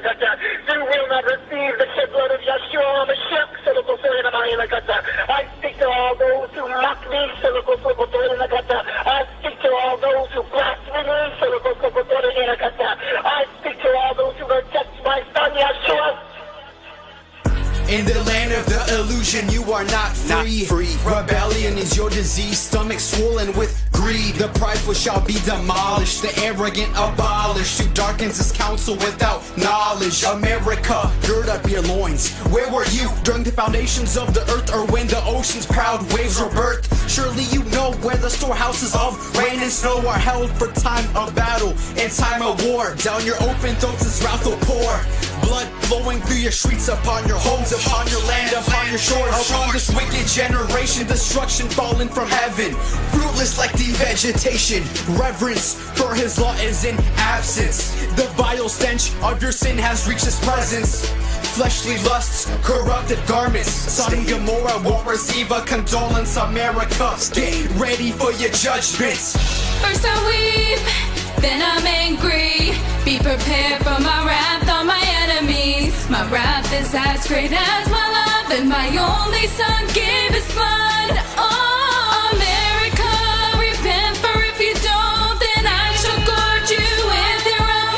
judgment. You will not receive the shed blood of Yeshua Mashiach. I speak to all those who mock me. I speak to all those who blaspheme me. I speak to all those who reject my son Yeshua. In the land of the illusion, you are not free. Rebellion is your disease, stomach swollen with greed. The prideful shall be demolished, the arrogant abolished. Who darkens his counsel without knowledge? America, gird up your loins. Where were you during the foundations of the earth, or when the ocean's proud waves were birthed? Surely you know where the storehouses of rain and snow are held for time of battle and time of war. Down your open throats his wrath will pour. Blood flowing through your streets, upon your homes, upon your land, upon your shores. Upon this wicked generation, destruction falling from heaven. Fruitless like devegetation. Reverence for his law is in absence. The vile stench of your sin has reached his presence. Fleshly lusts, corrupted garments. Sodom and Gomorrah won't receive a condolence. America, get ready for your judgments. First I weep, then I'm angry. Be prepared for my wrath on my enemies. My wrath is as great as my love, and my only son gave his blood. Oh, America, repent, for if you don't, then I shall gorge you with your own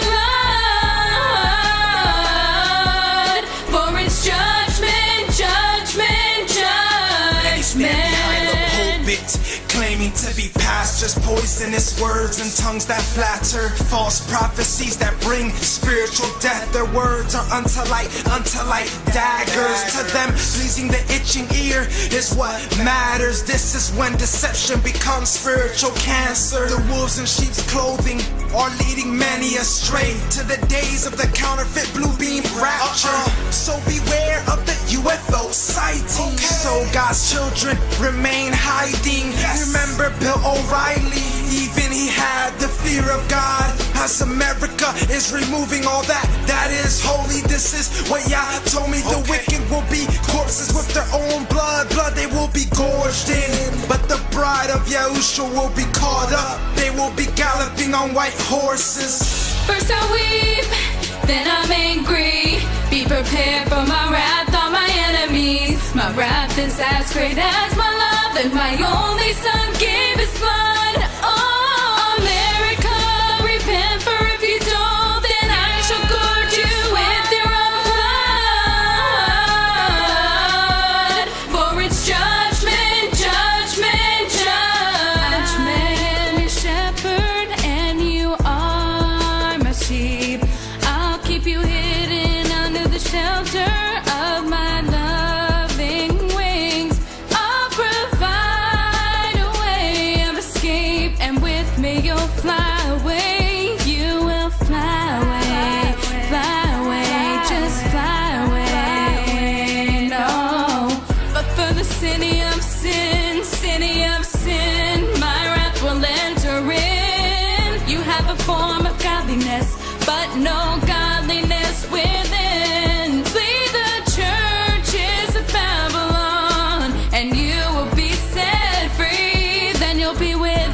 blood. For it's judgment, judgment, judgment. Claiming to be pastors, poisonous words and tongues that flatter, false prophecies that bring spiritual death. Their words are unto light daggers. To them, pleasing the itching ear is what matters. This is when deception becomes spiritual cancer. The wolves in sheep's clothing are leading many astray to the days of the counterfeit blue beam rapture. So beware of the UFO sighting. So God's children remain hiding. Remember Bill O'Reilly, even he had the fear of God. As America is removing all that is holy. This is what Yah told me. The wicked will be corpses with their own blood they will be gorged in. But the bride of Yahushua will be caught up. They will be galloping on white horses. First I weep, then I'm angry. Be prepared for my wrath on my enemies. My wrath is as great as my love, and my only son gave his blood. Oh, America, repent, for if you don't, then I shall gorge you with your own blood. For it's judgment, judgment, judgment. I'm your shepherd and you are my sheep. I'll keep you hidden under the shelter of my loving wings. I'll provide a way of escape, and with me you'll fly away. You will fly away, just fly away. No, but for the city of sin, my wrath will enter in. You have a form of godliness, but no godliness within. Flee the churches of Babylon, and you will be set free. Then you'll be with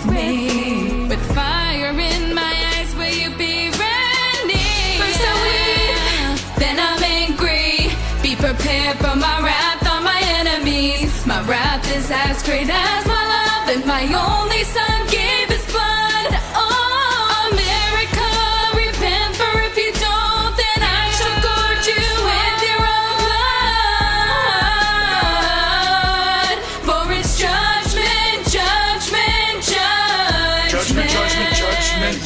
me, with fire in my eyes, will you be ready? First I weep, then I'm angry. Be prepared for my wrath on my enemies. My wrath is as great as my love, and my only son gave his blood. Oh, America, repent, for if you don't, then I shall gorge you with your own blood. For it's judgment, judgment, judgment. Judgment.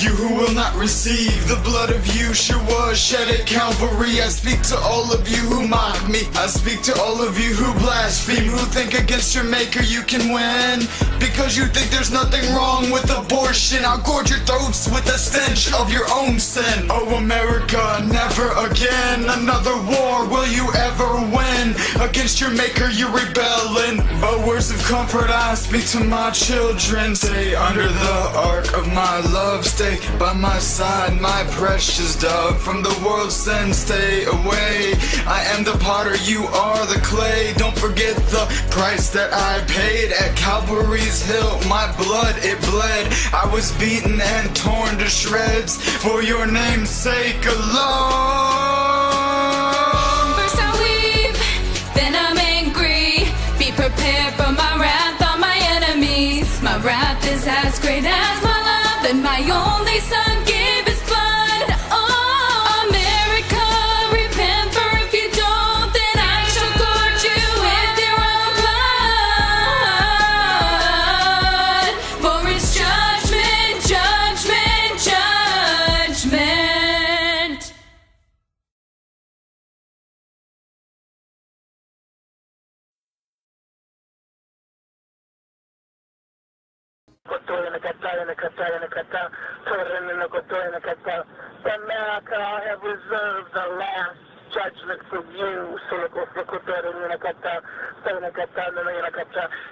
You who will not receive the blood of Yeshua shed at Calvary. I speak to all of you who mock me. I speak to all of you who blaspheme, who think against your maker you can win. Because you think there's nothing wrong with abortion, I'll gorge your throats with the stench of your own sin. Oh America, never again another war will you ever win. against your maker, you're rebelling. But words of comfort I speak to my children. Stay under the ark of my love, stay by my side, my precious dove. From the world's sin, stay away. I am the potter, you are the clay. Don't forget the price that I paid at Calvary's hill. My blood, it bled. I was beaten and torn to shreds for your name's sake alone. First I weep, then I'm angry. Be prepared for my wrath on my enemies. My wrath is as great as my love, that my only son gave his blood. Oh, America, repent, for if you don't, then I shall gorge you with your own blood. For it's judgment, judgment, judgment. America, I have reserved the last judgment for you.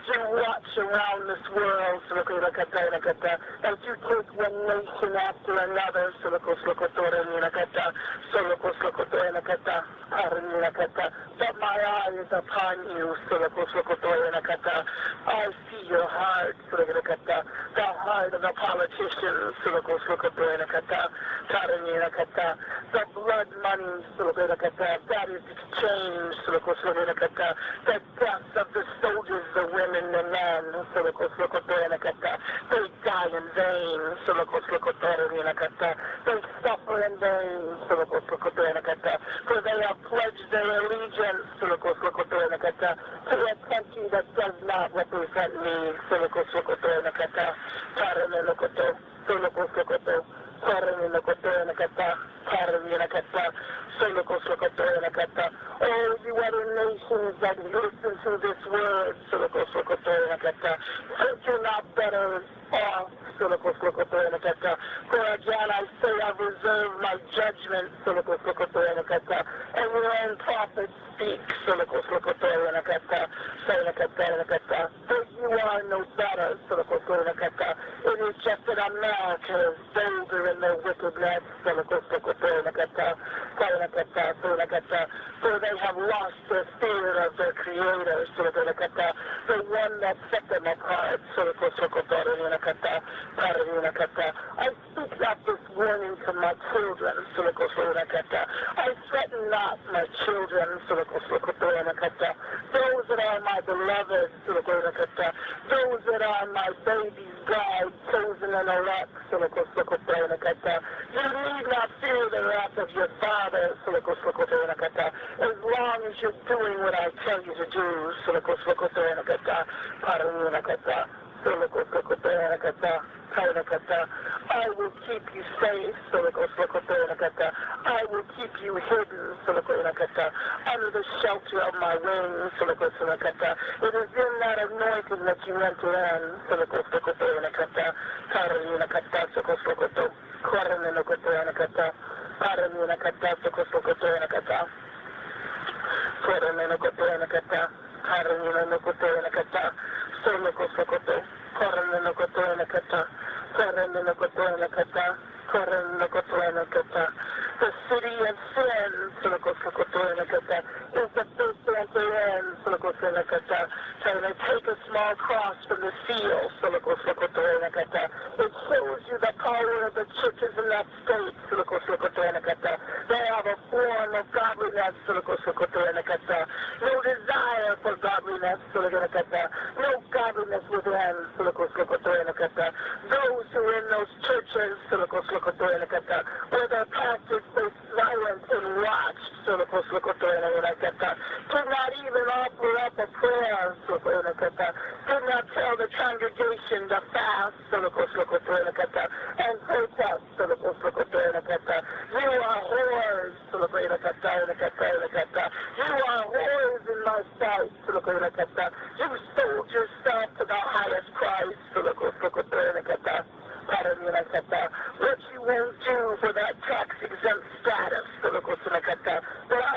You watch around this world as you take one nation after another. But my eye is upon you. I see your heart, the heart of the politicians, the blood money, that is exchanged, the deaths of the soldiers, the women, the men, they die in vain, they suffer in vain, for they have pledged their allegiance to a country that does not represent me. Oh, you other nations that listen to this word, you're not better off. For again, I say I've reserved my judgment, and your own prophets speak, but you are no better. It is just that America is bolder in their wickedness, for they have lost the spirit of their creator, the one that set them apart. I speak not this warning to my children. I threaten not my children. Those that are my beloved, those that are my baby's bride, chosen and elect. You need not fear the wrath of your father, as long as you're doing what I tell you to do. I will keep you safe. I will keep you hidden under the shelter of my wings. It is in that anointing that you enter in. The city of sin is the first to enter in. Can they take a small cross from the seal? It shows you the power of the churches in that state. They have a form of godliness. No desire for godliness. No godliness within. Those who are in those churches, where their pastors stay silent and watch, do not even offer up a prayer, do not tell the congregation to fast, and protest. You are whores, you are whores in my sight. You sold yourself to the highest price. What you won't do for that tax-exempt status, that I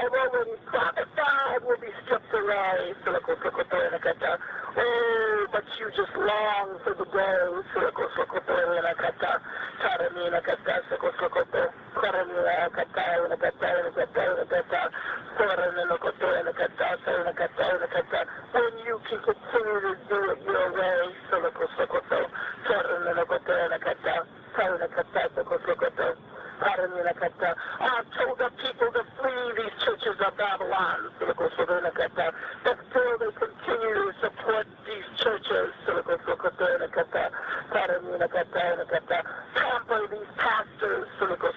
have already prophesied will be stripped away. you can continue to do it your way, I've told the people to flee these churches of Babylon, but still they continue to support these churches, pamper these pastors, making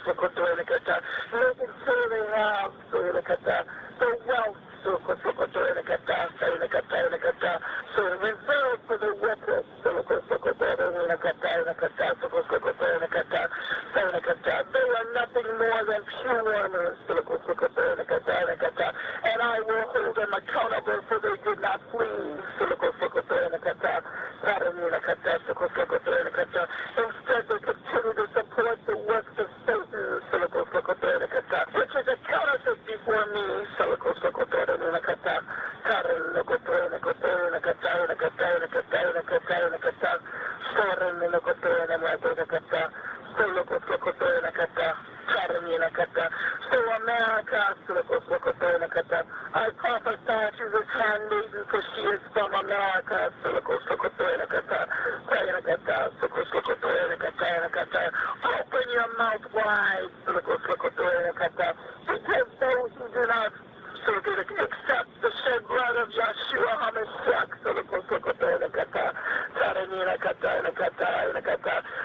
sure they have the wealth, reserved for the wicked, they are nothing more than pure wormers, and I will hold them accountable for they did not flee. Instead, they continue to support the works of Satan, which is a counterfeit before me. So America, I prophesy to this handmaiden, for she is from America. Open your mouth wide, because those who do not accept the shed blood of Yeshua HaMashiach,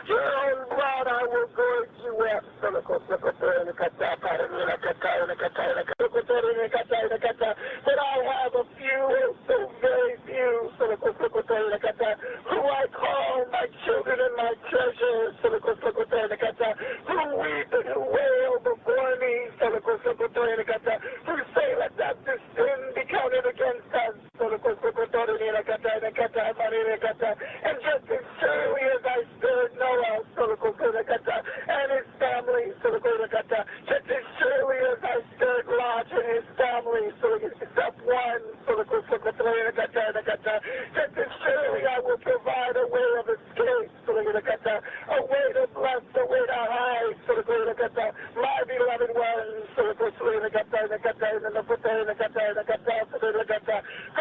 your own blood I will gorge you with, but I have a few, so very few, who I call my children and my treasures, who weep and who wail before me, who say, let that this sin be counted against us, and just as surely as I spared Noah, and his family, just as surely as I spared Lot and his family, except one, just as surely I will provide a way of escape, a way to bless, a way to hide, my beloved ones, go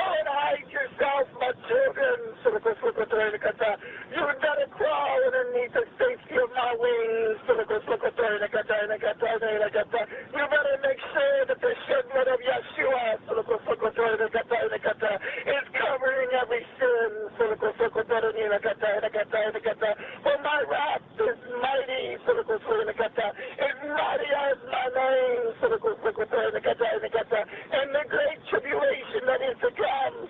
and hide yourself, my children, you better crawl underneath the safety of my wings, you better make sure that the shed blood of Yeshua is covering every sin, for my wrath is mighty, is mighty as my name, and the great tribulation that is to come,